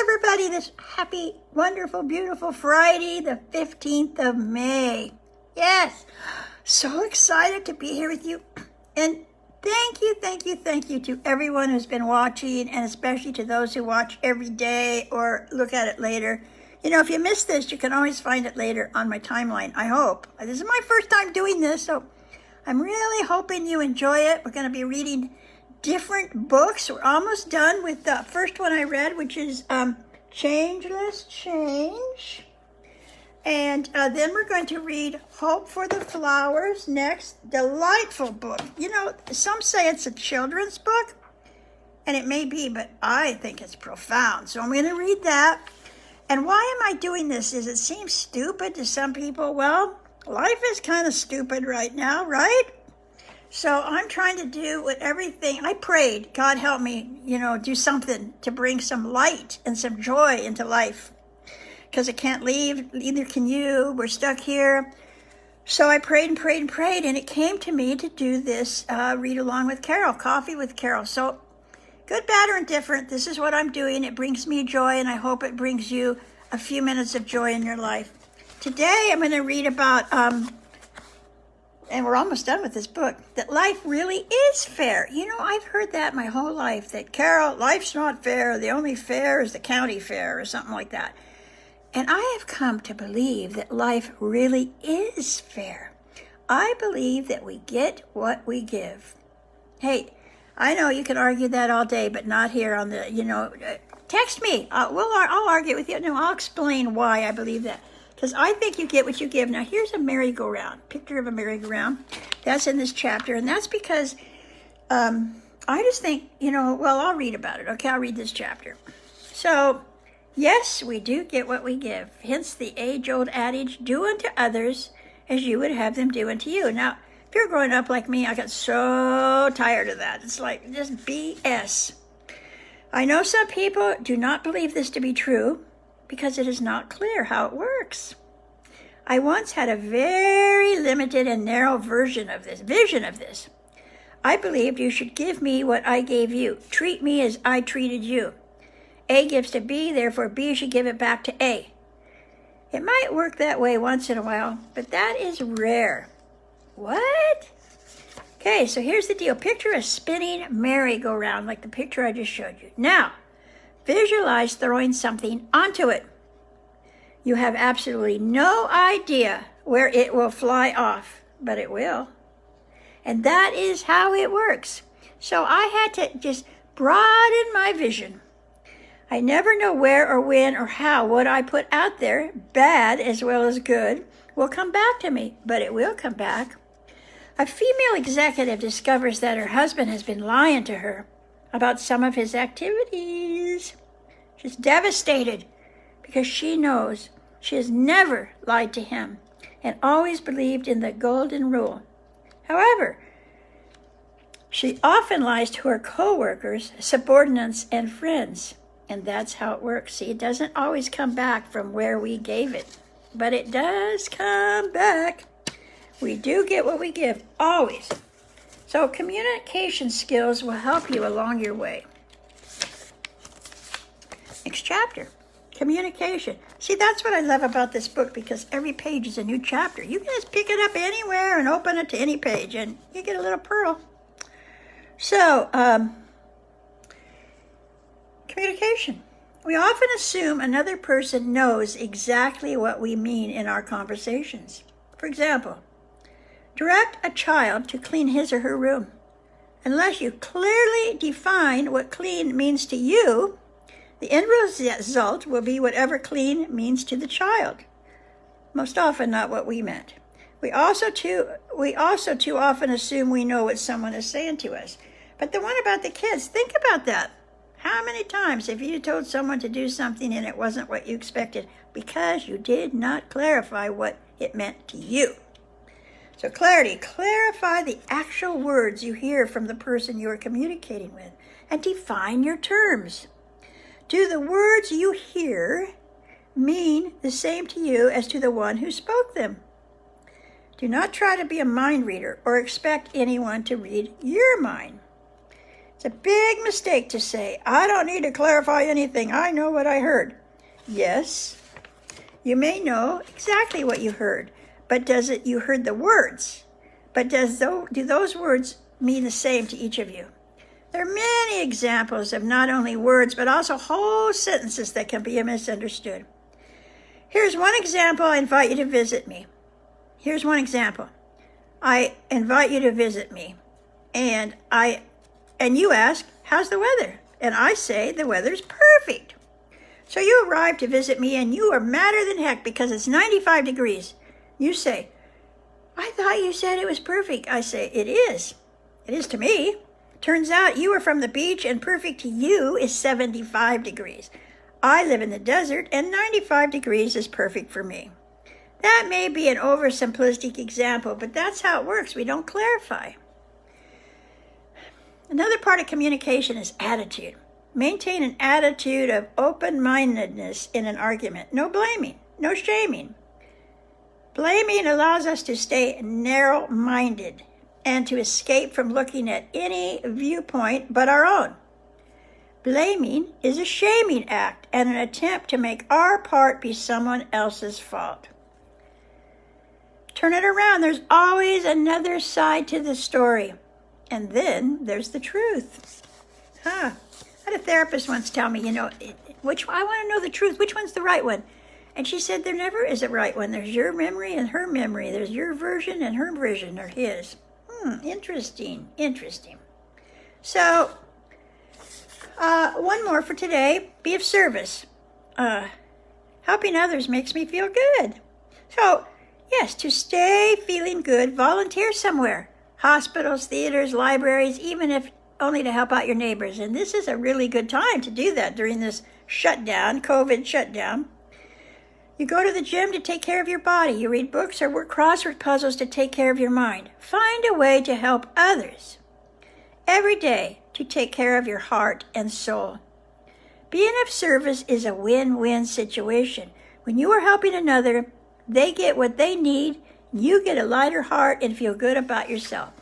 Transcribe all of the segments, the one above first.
everybody this happy, wonderful, beautiful Friday, the 15th of May. Yes, so excited to be here with you. And thank you to everyone who's been watching, and especially to those who watch every day or look at it later. You know, if you missed this, you can always find it later on my timeline, I hope. This is my first time doing this, so I'm really hoping you enjoy it. We're going to be reading different books. We're almost done with the first one I read, which is Changeless Change. And then we're going to read Hope for the Flowers next. Delightful book. You know, some say it's a children's book, and it may be, but I think it's profound. So I'm going to read that. And why am I doing this? Is it seems stupid to some people? Well, life is kind of stupid right now, right? So I'm trying to do with everything. I prayed, God help me, do something to bring some light and some joy into life. Because it can't leave, neither can you. We're stuck here. So I prayed, and it came to me to do this read along with Carol, Coffee with Carol. So good, bad, or indifferent, this is what I'm doing. It brings me joy, and I hope it brings you a few minutes of joy in your life. Today I'm going to read about... and we're almost done with this book, that life really is fair. You know, I've heard that my whole life, that, Carol, life's not fair. The only fair is the county fair or something like that. And I have come to believe that life really is fair. I believe that we get what we give. Hey, I know you can argue that all day, but not here on the, text me. I'll argue with you. No, I'll explain why I believe that. Because I think you get what you give. Now, here's a merry-go-round, picture of a merry-go-round. That's in this chapter, and that's because I just think, I'll read about it. Okay, I'll read this chapter. So, yes, we do get what we give. Hence the age-old adage, do unto others as you would have them do unto you. Now, if you're growing up like me, I got so tired of that. It's like just BS. I know some people do not believe this to be true, because it is not clear how it works. I once had a very limited and narrow vision of this. I believed you should give me what I gave you. Treat me as I treated you. A gives to B, therefore B should give it back to A. It might work that way once in a while, but that is rare. What? Okay, so here's the deal. Picture a spinning merry-go-round like the picture I just showed you. Now, visualize throwing something onto it. You have absolutely no idea where it will fly off, but it will. And that is how it works. So I had to just broaden my vision. I never know where or when or how what I put out there, bad as well as good, will come back to me, but it will come back. A female executive discovers that her husband has been lying to her about some of his activities. She's devastated because she knows she has never lied to him and always believed in the golden rule. However, she often lies to her co-workers, subordinates, and friends. And that's how it works. See, it doesn't always come back from where we gave it, but it does come back. We do get what we give, always. So communication skills will help you along your way. Next chapter, communication. See, that's what I love about this book, because every page is a new chapter. You can just pick it up anywhere and open it to any page, and you get a little pearl. So, communication. We often assume another person knows exactly what we mean in our conversations. For example, direct a child to clean his or her room. Unless you clearly define what clean means to you, the end result will be whatever clean means to the child. Most often not what we meant. We also too often assume we know what someone is saying to us. But the one about the kids, think about that. How many times have you told someone to do something and it wasn't what you expected because you did not clarify what it meant to you? So clarity, clarify the actual words you hear from the person you are communicating with, and define your terms. Do the words you hear mean the same to you as to the one who spoke them? Do not try to be a mind reader or expect anyone to read your mind. It's a big mistake to say, I don't need to clarify anything. I know what I heard. Yes, you may know exactly what you heard, but you heard the words, but do those words mean the same to each of you? There are many examples of not only words, but also whole sentences that can be misunderstood. Here's one example. I invite you to visit me. Here's one example. I invite you to visit me. And you ask, how's the weather? And I say, the weather's perfect. So you arrive to visit me and you are madder than heck because it's 95 degrees. You say, I thought you said it was perfect. I say, it is. It is to me. Turns out you are from the beach and perfect to you is 75 degrees. I live in the desert and 95 degrees is perfect for me. That may be an oversimplistic example, but that's how it works. We don't clarify. Another part of communication is attitude. Maintain an attitude of open-mindedness in an argument. No blaming, no shaming. Blaming allows us to stay narrow-minded and to escape from looking at any viewpoint but our own. Blaming is a shaming act and an attempt to make our part be someone else's fault. Turn it around. There's always another side to the story. And then there's the truth. I had a therapist once tell me, I want to know the truth. Which one's the right one? And she said, there never is a right one. There's your memory and her memory. There's your version and her version, or his. Interesting. So, one more for today. Be of service. Helping others makes me feel good. So, yes, to stay feeling good, volunteer somewhere. Hospitals, theaters, libraries, even if only to help out your neighbors. And this is a really good time to do that during this shutdown, COVID shutdown. You go to the gym to take care of your body. You read books or work crossword puzzles to take care of your mind. Find a way to help others every day to take care of your heart and soul. Being of service is a win-win situation. When you are helping another, they get what they need. You get a lighter heart and feel good about yourself.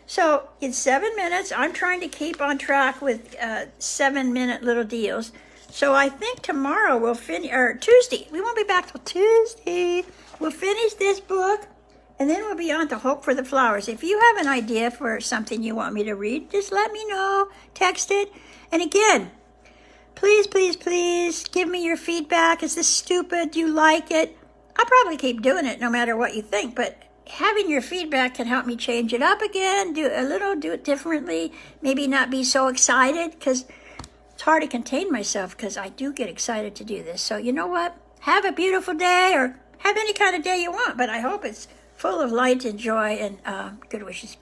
So in 7 minutes, I'm trying to keep on track with 7-minute little deals. So I think tomorrow we'll finish, or Tuesday. We won't be back till Tuesday. We'll finish this book, and then we'll be on to Hope for the Flowers. If you have an idea for something you want me to read, just let me know. Text it. And again, please, please, please give me your feedback. Is this stupid? Do you like it? I'll probably keep doing it no matter what you think, but having your feedback can help me change it up again, do it differently, maybe not be so excited, because it's hard to contain myself because I do get excited to do this. So you know what? Have a beautiful day, or have any kind of day you want, but I hope it's full of light and joy and good wishes.